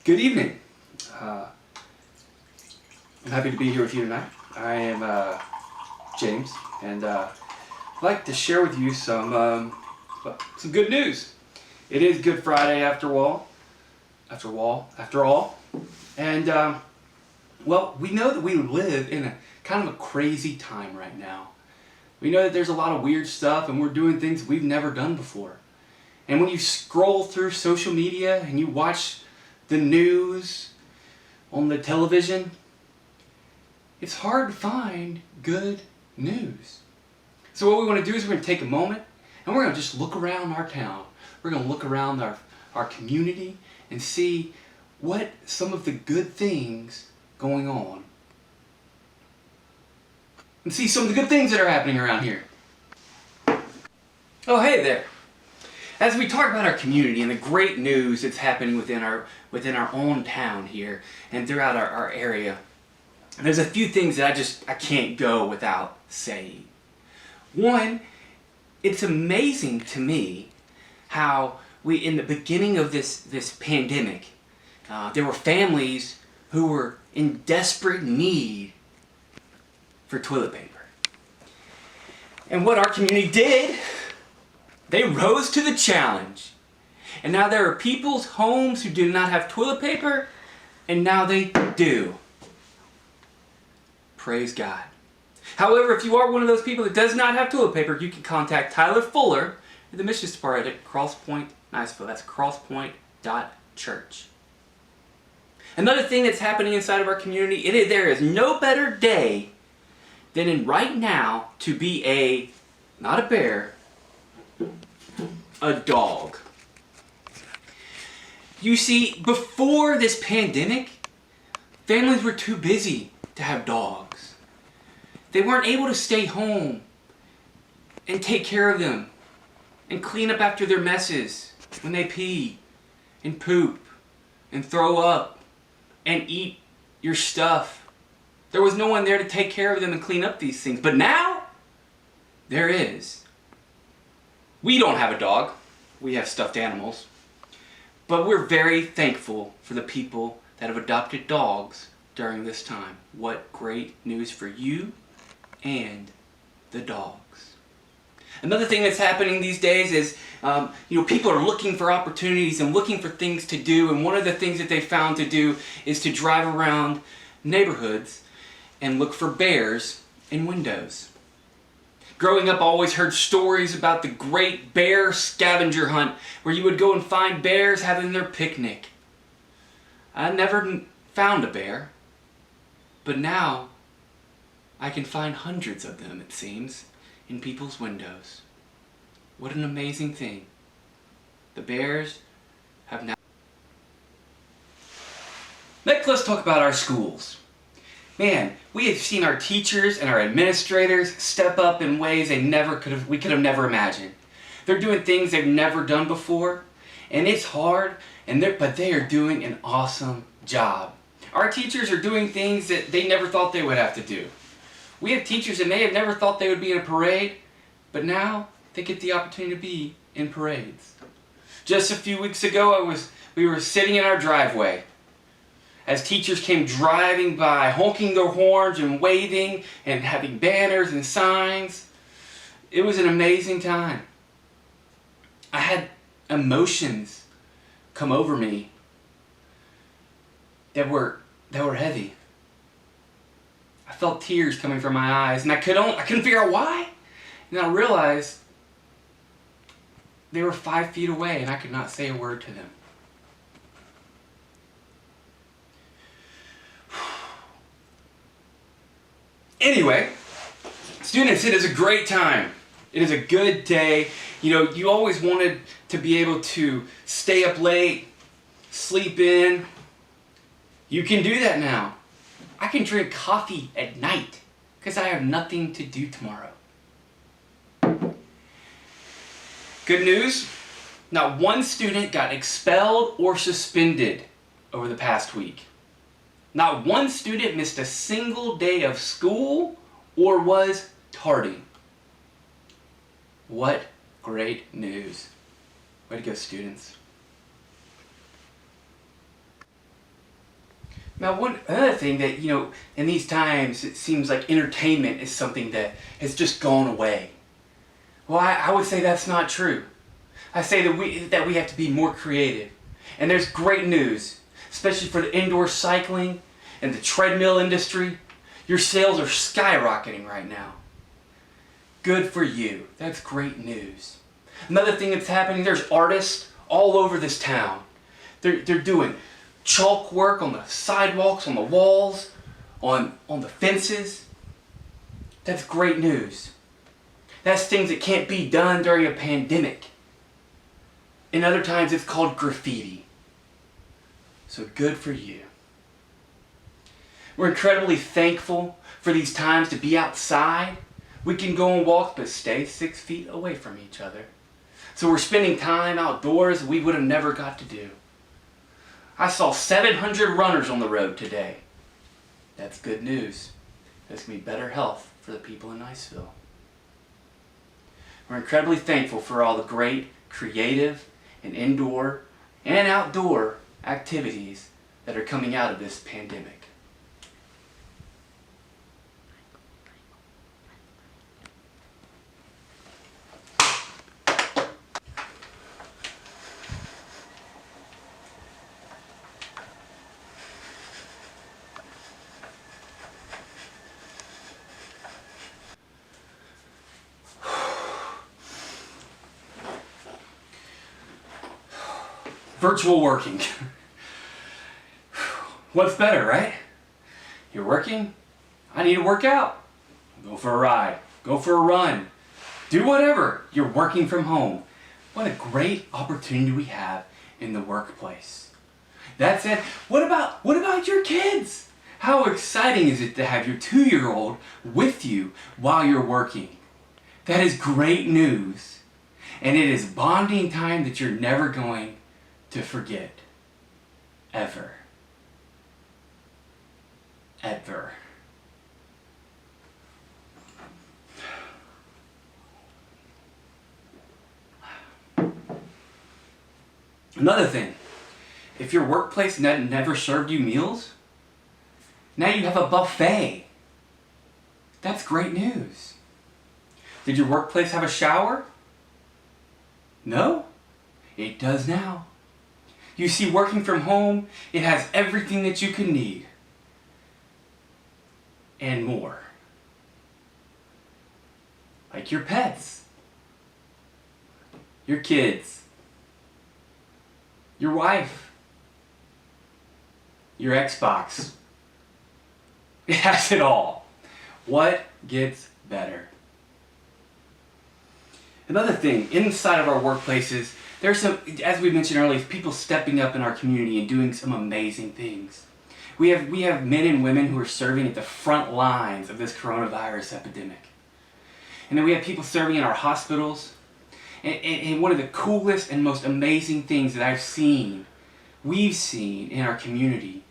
Good evening. I'm happy to be here with you tonight. I am James, and I'd like to share with you some good news. It is Good Friday after all, and well, we know that we live in a kind of a crazy time right now. We know that there's a lot of weird stuff, and we're doing things we've never done before. And when you scroll through social media and you watch the news on the television, it's hard to find good news. So what we want to do is we're going to take a moment and we're going to just look around our town. We're going to look around our community and see what some of the good things going on. And see some of the good things that are happening around here. Oh, hey there. As we talk about our community and the great news that's happening within our own town here and throughout our area, there's a few things that I can't go without saying. One, it's amazing to me how in the beginning of this pandemic, there were families who were in desperate need for toilet paper. And what our community did, they rose to the challenge. And now there are people's homes who do not have toilet paper, and now they do. Praise God. However, if you are one of those people that does not have toilet paper, you can contact Tyler Fuller at the Missions Department at Crosspoint, Niceville. That's crosspoint.church. Another thing that's happening inside of our community, there is no better day than in right now to be not a bear, a dog. You see, before this pandemic, families were too busy to have dogs. They weren't able to stay home and take care of them and clean up after their messes when they pee and poop and throw up and eat your stuff. There was no one there to take care of them and clean up these things. But now, there is. We don't have a dog. We have stuffed animals. But we're very thankful for the people that have adopted dogs during this time. What great news for you and the dogs. Another thing that's happening these days is, people are looking for opportunities and looking for things to do. And one of the things that they found to do is to drive around neighborhoods and look for bears in windows. Growing up, I always heard stories about the great bear scavenger hunt where you would go and find bears having their picnic. I never found a bear, but now I can find hundreds of them, it seems, in people's windows. What an amazing thing. The bears have now... Next, let's talk about our schools. Man, we have seen our teachers and our administrators step up in ways we could have never imagined. They're doing things they've never done before, and it's hard, but they are doing an awesome job. Our teachers are doing things that they never thought they would have to do. We have teachers that may have never thought they would be in a parade, but now they get the opportunity to be in parades. Just a few weeks ago, we were sitting in our driveway as teachers came driving by, honking their horns and waving and having banners and signs. It was an amazing time. I had emotions come over me that were heavy. I felt tears coming from my eyes, and I couldn't figure out why. And then I realized they were 5 feet away, and I could not say a word to them. Anyway, students, it is a great time. It is a good day. You always wanted to be able to stay up late, sleep in. You can do that now. I can drink coffee at night because I have nothing to do tomorrow. Good news, not one student got expelled or suspended over the past week. Not one student missed a single day of school or was tardy. What great news. Way to go, students. Now, another thing that, in these times, it seems like entertainment is something that has just gone away. Well, I would say that's not true. I say that we have to be more creative. And there's great news, especially for the indoor cycling and the treadmill industry. Your sales are skyrocketing right now. Good for you. That's great news. Another thing that's happening, there's artists all over this town. They're doing chalk work on the sidewalks, on the walls, on the fences. That's great news. That's things that can't be done during a pandemic. In other times it's called graffiti. So good for you. We're incredibly thankful for these times to be outside. We can go on walks but stay 6 feet away from each other. So we're spending time outdoors we would have never got to do. I saw 700 runners on the road today. That's good news. That's going to be better health for the people in Niceville. We're incredibly thankful for all the great creative and indoor and outdoor activities that are coming out of this pandemic. Virtual working. What's better, right? You're working, I need to work out. Go for a ride, go for a run, do whatever. You're working from home. What a great opportunity we have in the workplace. That said, what about your kids? How exciting is it to have your 2-year-old with you while you're working? That is great news. And it is bonding time that you're never going to forget. Ever. Ever. Another thing, if your workplace never served you meals, now you have a buffet. That's great news. Did your workplace have a shower? No? It does now. You see, working from home, it has everything that you can need. And more. Like your pets. Your kids. Your wife. Your Xbox. It has it all. What gets better? Another thing, inside of our workplaces, there's some, as we mentioned earlier, people stepping up in our community and doing some amazing things. We have men and women who are serving at the front lines of this coronavirus epidemic. And then we have people serving in our hospitals. And one of the coolest and most amazing things that we've seen in our community,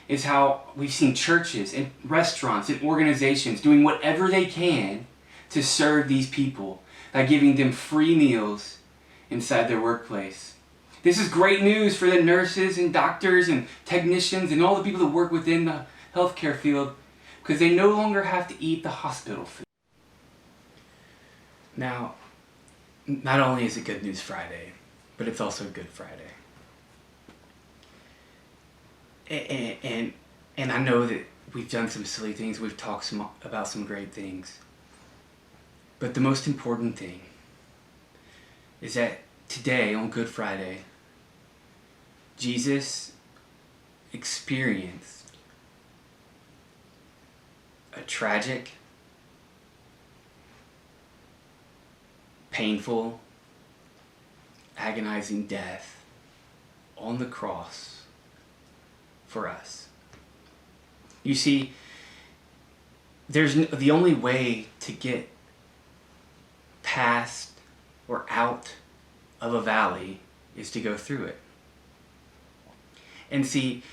is how we've seen churches and restaurants and organizations doing whatever they can to serve these people by giving them free meals inside their workplace. This is great news for the nurses and doctors and technicians and all the people that work within the healthcare field, because they no longer have to eat the hospital food. Now, not only is it Good News Friday, but it's also Good Friday. And I know that we've done some silly things, we've talked about some great things. But the most important thing is that today, on Good Friday, Jesus experienced a tragic, painful, agonizing death on the cross for us. You see, the only way to get past or out of a valley is to go through it. And see,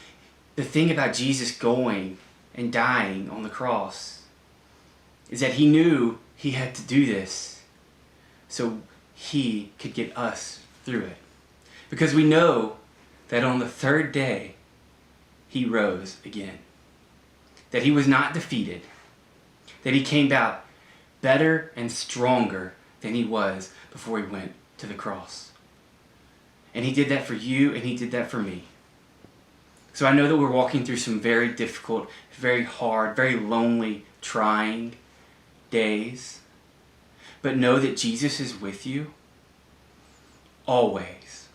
the thing about Jesus going and dying on the cross is that he knew he had to do this so he could get us through it. Because we know that on the third day, he rose again. That he was not defeated. That he came out better and stronger than he was before he went to the cross. And he did that for you, and he did that for me. So I know that we're walking through some very difficult, very hard, very lonely, trying days. But know that Jesus is with you always.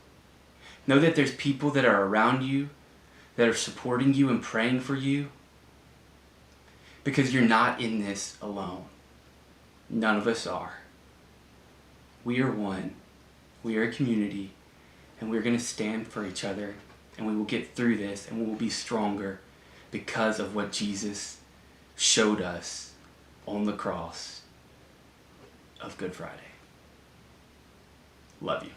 Know that there's people that are around you, that are supporting you and praying for you. Because you're not in this alone. None of us are. We are one. We are a community. And we're going to stand for each other. And we will get through this. And we will be stronger because of what Jesus showed us on the cross of Good Friday. Love you.